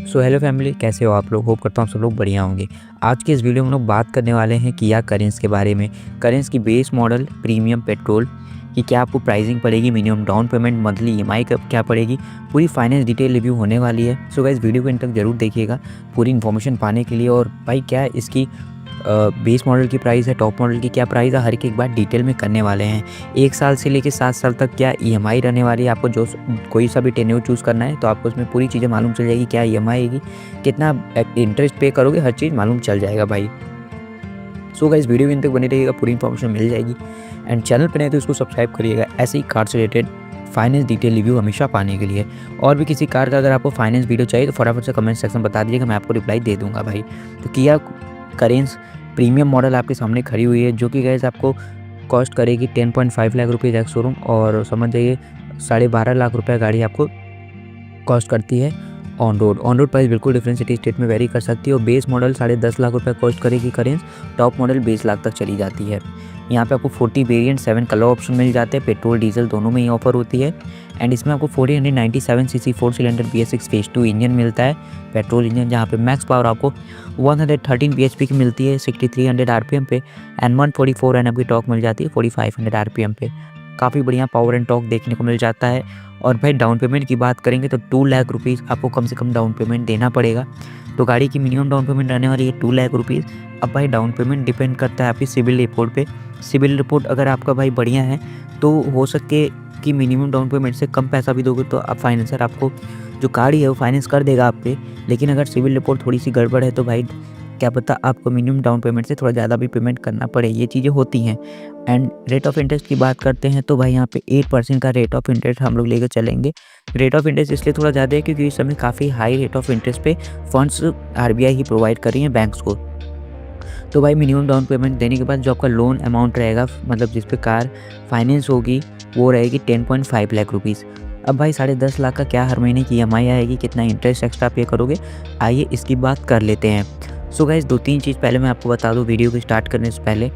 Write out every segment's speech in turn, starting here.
So hello family, कैसे हो आप लोग। होप करता हूँ आप सब लोग बढ़िया होंगे। आज के इस वीडियो में हम लोग बात करने वाले हैं किया करेंस के बारे में। करेंस की बेस मॉडल प्रीमियम पेट्रोल की क्या आपको प्राइसिंग पड़ेगी, minimum down payment, monthly EMI कब क्या पड़ेगी, पूरी फाइनेंस डिटेल रिव्यू होने वाली है। सो गाइस वीडियो को इन तक जरूर देखिएगा पूरी इन्फॉर्मेशन पाने के लिए। और भाई क्या इसकी बेस मॉडल की प्राइस है, टॉप मॉडल की क्या प्राइस है, हर एक बार डिटेल में करने वाले हैं। 1 साल से लेकर 7 साल तक क्या ईएमआई रहने वाली है। आपको जो कोई सा भी टेन्योर चूज़ करना है तो आपको उसमें पूरी चीज़ें मालूम चल जाएगी, क्या ईएमआई आएगी, कितना इंटरेस्ट पे करोगे, हर चीज़ मालूम चल जाएगा भाई। सो गाइस वीडियो इन तक बनी रहिएगा, पूरी इन्फॉर्मेशन मिल जाएगी। एंड चैनल पर नहीं तो इसको सब्सक्राइब करिएगा ऐसे ही कार से रिलेटेड फाइनेंस डिटेल रिव्यू हमेशा पाने के लिए। और भी किसी कार का अगर आपको फाइनेंस वीडियो चाहिए तो फटाफट से कमेंट सेक्शन में बता दीजिएगा, मैं आपको रिप्लाई दे दूंगा भाई। तो किया करेंस प्रीमियम मॉडल आपके सामने खड़ी हुई है, जो कि गाइस आपको कॉस्ट करेगी 10.5 लाख रुपये एक्स शोरूम, और समझ जाइए 12.5 लाख रुपये गाड़ी आपको कॉस्ट करती है ऑन रोड प्राइस बिल्कुल डिफरेंट सिटी स्टेट में वेरी कर सकती है। और बेस मॉडल 10.5 लाख रुपये कॉस्ट करेगी करेंस, टॉप मॉडल 20 लाख तक चली जाती है। यहाँ पे आपको 40 वेरिएंट 7 कलर ऑप्शन मिल जाते हैं, पेट्रोल डीजल दोनों में ही ऑफर होती है। एंड इसमें आपको 497 CC 4 cylinder BS6 phase 2 engine मिलता है, पेट्रोल इंजन, जहाँ पे मैक्स पावर आपको 113 bhp की मिलती है 6300 RPM पे। एंड 144 Nm की टॉर्क मिल जाती है 4500 RPM पे। काफ़ी बढ़िया पावर एंड टॉर्क देखने को मिल जाता है। और भाई डाउन पेमेंट की बात करेंगे तो 2 लाख रुपीज़ आपको कम से कम डाउन पेमेंट देना पड़ेगा। तो गाड़ी की मिनिमम डाउन पेमेंट रहने वाली है 2 लाख रुपीज़। अब भाई डाउन पेमेंट डिपेंड करता है आपकी सिविल रिपोर्ट पे। सिविल रिपोर्ट अगर आपका भाई बढ़िया है तो हो सके कि मिनिमम डाउन पेमेंट से कम पैसा भी दोगे तो आप फाइनेंसर आपको जो गाड़ी है वो फाइनेंस कर देगा आप पे। लेकिन अगर सिविल रिपोर्ट थोड़ी सी गड़बड़ है तो भाई क्या पता आपको मिनिमम डाउन पेमेंट से थोड़ा ज़्यादा भी पेमेंट करना पड़े, ये चीज़ें होती हैं। एंड रेट ऑफ इंटरेस्ट की बात करते हैं तो भाई यहाँ पे 8% का रेट ऑफ इंटरेस्ट हम लोग लेकर चलेंगे। रेट ऑफ इंटरेस्ट इसलिए थोड़ा ज़्यादा है क्योंकि इस समय काफ़ी हाई रेट ऑफ इंटरेस्ट पे फंड्स आरबीआई ही प्रोवाइड कर रही है बैंक्स को। तो भाई मिनिमम डाउन पेमेंट देने के बाद जो आपका लोन अमाउंट रहेगा, मतलब जिस पे कार फाइनेंस होगी, वो रहेगी 10.5 लाख रुपीज़। अब भाई 10.5 लाख का क्या हर महीने की ईएमआई आएगी, कितना इंटरेस्ट एक्स्ट्रा पे करोगे, आइए इसकी बात कर लेते हैं। सो गाइस 2-3 चीज़ पहले मैं आपको बता दूँ वीडियो को स्टार्ट करने से पहले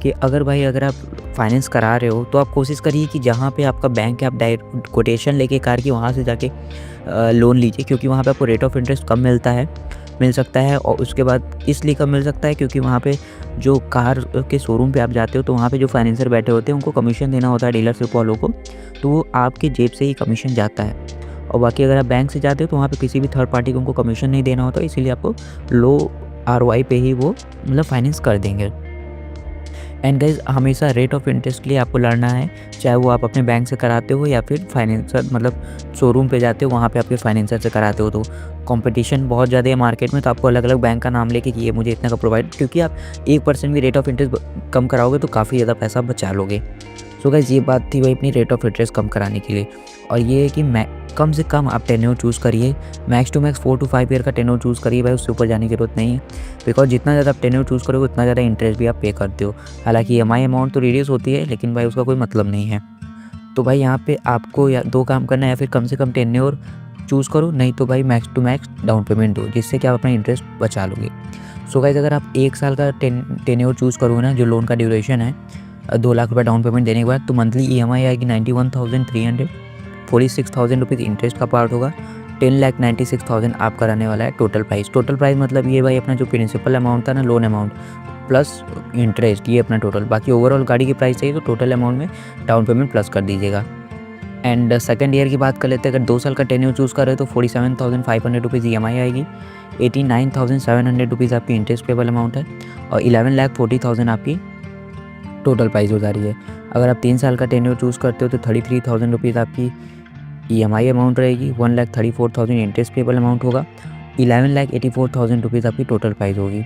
कि अगर आप फाइनेंस करा रहे हो तो आप कोशिश करिए कि जहाँ पे आपका बैंक है आप डायरेक्ट कोटेशन लेके कार की वहाँ से जाके लोन लीजिए, क्योंकि वहाँ पे आपको रेट ऑफ इंटरेस्ट कम मिल सकता है। और उसके बाद इसलिए कम मिल सकता है क्योंकि वहाँ पे जो कार के शोरूम पे आप जाते हो तो वहाँ पे जो फाइनेंसर बैठे होते हैं उनको कमीशन देना होता है डीलरशिप वालों को, तो वो आपके जेब से ही कमीशन जाता है। और बाकी अगर आप बैंक से जाते हो तो वहाँ पे किसी भी थर्ड पार्टी को उनको कमीशन नहीं देना होता, इसीलिए आपको लो ROI पे ही वो मतलब फाइनेंस कर देंगे। एंड गाइज हमेशा रेट ऑफ इंटरेस्ट के लिए आपको लड़ना है, चाहे वो आप अपने बैंक से कराते हो या फिर फाइनेंसर मतलब शोरूम पे जाते हो वहाँ पे आपके फाइनेंसर से कराते हो। तो कंपटीशन बहुत ज़्यादा है मार्केट में, तो आपको अलग अलग बैंक का नाम लेके कि ये मुझे इतना का प्रोवाइड, क्योंकि आप 1% भी रेट ऑफ इंटरेस्ट कम कराओगे तो काफ़ी ज़्यादा पैसा बचा लोगे। सो गाइस ये बात थी भाई अपनी रेट ऑफ इंटरेस्ट कम कराने के लिए। और ये है कि कम से कम आप टेन्योर चूज़ करिए, max to max 4 to 5 year का टेन्योर चूज़ करिए भाई, उससे ऊपर जाने की जरूरत नहीं है। बिकॉज जितना ज़्यादा आप टेन्योर चूज़ करोगे उतना ज़्यादा इंटरेस्ट भी आप पे करते हो। हालांकि EMI अमाउंट तो रिड्यूस होती है लेकिन भाई उसका कोई मतलब नहीं है। तो भाई यहाँ पे आपको या 2 काम करना है, या फिर कम से कम टेन्योर चूज़ करो, नहीं तो भाई max to max down payment दो, जिससे कि आप अपना इंटरेस्ट बचा लोगे। सो गाइस अगर आप 1 साल का टेन्योर चूज़ करोगे ना, जो लोन का ड्यूरेशन है 2 लाख रुपये डाउन पेमेंट देने के बाद, तो मंथली EMI आएगी 91,300, 46,000 रुपीज़ इंटरेस्ट का पार्ट होगा, 10,96,000 आपका रहने वाला है टोटल प्राइस। टोटल प्राइस मतलब ये भाई अपना जो प्रिंसिपल अमाउंट था ना, लोन अमाउंट प्लस इंटरेस्ट, ये अपना टोटल। बाकी ओवरऑल गाड़ी की प्राइस चाहिए तो टोटल अमाउंट में डाउन पेमेंट प्लस कर दीजिएगा। एंड सेकंड ईयर की बात कर लेते हैं, अगर 2 साल का टेन्योर चूज़ कर रहे हो तो 47,500 रुपीज़ EMI आएगी, 89,700 रुपीज़ आपकी इंटरेस्ट पेबल अमाउंट है, और 11,40,000 आपकी टोटल प्राइस हो जा रही है। अगर आप 3 साल का टेन्योर चूज़ करते हो तो 33,000 रुपीज़ आपकी EMI अमाउंट रहेगी, 1,34,000 इंटरेस्ट पेबल अमाउंट होगा, 11,84,000 रुपीज़ आपकी टोटल प्राइस होगी।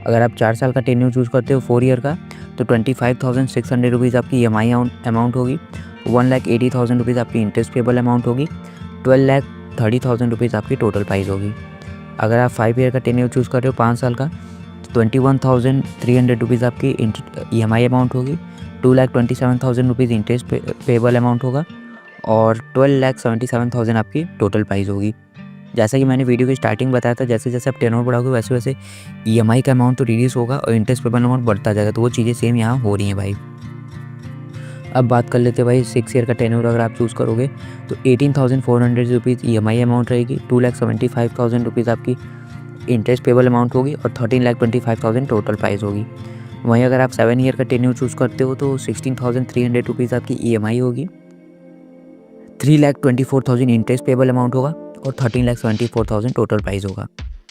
अगर आप 4 साल का टेन्योर चूज़ करते हो 4 ईयर का तो 25,600 रुपीज़ आपकी EMI अमाउंट होगी, 1,80,000 रुपीज़ आपकी इंटरेस्ट पेबल अमाउंट होगी, 12,30,000 रुपीज़ आपकी टोटल प्राइस होगी। अगर आप 5 ईयर का टेन्योर चूज़ कर रहे हो 5 साल का तो 21,300 रुपीज़ आपकी EMI अमाउंट होगी, 2,27,000 रुपीज़ इंटरेस्ट पेबल अमाउंट होगा, और 12,77,000 आपकी टोटल प्राइस होगी। जैसा कि मैंने वीडियो की स्टार्टिंग बताया था, जैसे जैसे आप टेन्योर बढ़ाओगे वैसे वैसे EMI का अमाउंट तो रिड्यूस होगा और इंटरेस्ट पेबल अमाउंट बढ़ता जाएगा, तो वो चीज़ें सेम यहाँ हो रही हैं भाई। अब बात कर लेते हैं भाई 6 ईयर का टेन्योर अगर आप चूज़ करोगे तो 18,400 रुपीज़ EMI अमाउंट रहेगी, 2,75,000 रुपीज़ आपकी इंटरेस्ट पेबल अमाउंट होगी और 13,25,000 टोटल प्राइस होगी। वहीं अगर आप 7 ईयर का टेन्योर चूज़ करते हो तो 16,300 रुपीज़ आपकी EMI होगी, 3,24,000 इंटरेस्ट पेबल अमाउंट होगा और 13,74,000 टोटल प्राइस होगा।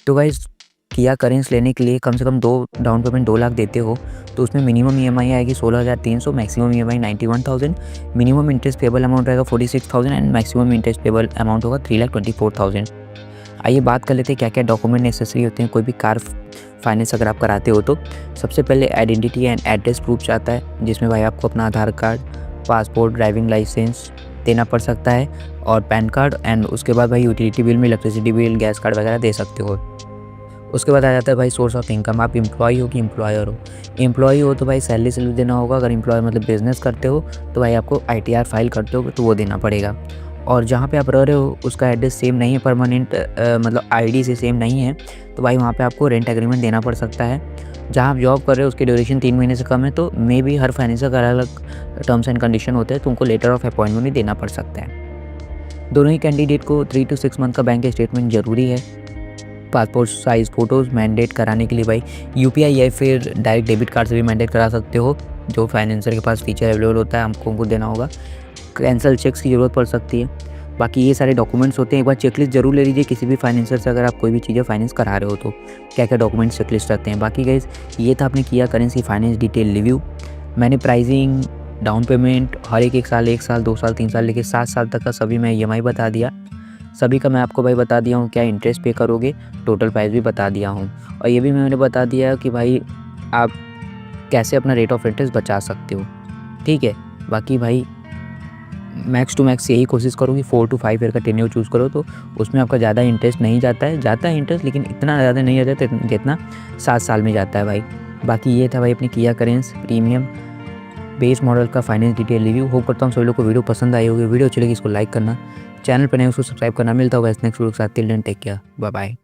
तो गाइस किया करेंस लेने के लिए कम से कम डाउन पेमेंट 2 लाख देते हो तो उसमें मिनिमम EMI आएगी 16,300, maximum EMI 91,000, minimum interest payable amount रहेगा 46,000 and maximum interest payable amount होगा 3,24,000। आइए बात कर लेते हैं क्या क्या डॉक्यूमेंट नेसेसरी होते हैं कोई भी कार फाइनेंस अगर आप कराते हो तो। सबसे पहले आइडेंटिटी एंड एड्रेस प्रूफ चाहता है, जिसमें भाई आपको अपना आधार कार्ड, पासपोर्ट, ड्राइविंग लाइसेंस देना पड़ सकता है और पैन कार्ड, एंड उसके बाद भाई यूटिलिटी बिल में इलेक्ट्रिसिटी बिल, गैस कार्ड वगैरह दे सकते हो। उसके बाद आ जाता है भाई सोर्स ऑफ इनकम, आप एम्प्लॉय हो कि एम्प्लॉयर हो। एम्प्लॉय हो तो भाई सैलरी स्लिप देना होगा, अगर एम्प्लॉय मतलब बिजनेस करते हो तो भाई आपको ITR फाइल करते हो तो वो देना पड़ेगा। और जहाँ पे आप रह रहे हो उसका एड्रेस सेम नहीं है, परमानेंट मतलब ID से सेम नहीं है तो भाई वहाँ पे आपको रेंट एग्रीमेंट देना पड़ सकता है। जहाँ आप जॉब कर रहे हो उसकी ड्यूरेशन 3 महीने से कम है तो मे भी हर फाइनेंसर का अलग अलग टर्म्स एंड कंडीशन होते हैं, तो उनको लेटर ऑफ अपॉइंटमेंट भी देना पड़ सकता है। दोनों ही कैंडिडेट को 3 to 6 मंथ का बैंक स्टेटमेंट ज़रूरी है। पासपोर्ट साइज़ फ़ोटोज़ मैंडेट कराने के लिए भाई UPI या फिर डायरेक्ट डेबिट कार्ड से भी मैंडेट करा सकते हो, जो फाइनेंसर के पास फीचर अवेलेबल होता है हमको उनको देना होगा। कैंसल चेक्स की ज़रूरत पड़ सकती है। बाकी ये सारे डॉक्यूमेंट्स होते हैं, एक बार चेकलिस्ट जरूर ले लीजिए किसी भी फाइनेंसर से अगर आप कोई भी चीज़ें फाइनेंस करा रहे हो तो क्या क्या डॉक्यूमेंट्स चेकलिस्ट रहते हैं। बाकी गाइस ये था आपने किया करेंस की फाइनेंस डिटेल रिव्यू। मैंने प्राइसिंग, डाउन पेमेंट, हर एक साल, 1 साल, 2 साल, 3 साल लेके 7 साल तक का सभी मैं EMI बता दिया। सभी का मैं आपको भाई बता दिया हूँ क्या इंटरेस्ट पे करोगे, टोटल प्राइस भी बता दिया हूँ और ये भी मैंने बता दिया कि भाई आप कैसे अपना रेट ऑफ इंटरेस्ट बचा सकते हो। ठीक है, बाकी भाई मैक्स टू मैक्स यही कोशिश करो कि 4 to 5 ईयर का टेन्योर चूज़ करो तो उसमें आपका ज़्यादा इंटरेस्ट नहीं जाता है, जाता है इंटरेस्ट लेकिन इतना ज़्यादा नहीं जाता जितना 7 साल में जाता है भाई। बाकी ये था भाई अपनी किया करेंस प्रीमियम बेस मॉडल का फाइनेंस डिटेल रिव्यू। होप करता हूँ सभी लोग को वीडियो पसंद आई होगी। वीडियो अच्छी लगी इसको लाइक करना, चैनल पर नए उसको सब्सक्राइब करना। मिलता होगा नेक्स्ट वीडियो के साथ। Till then take care, bye bye.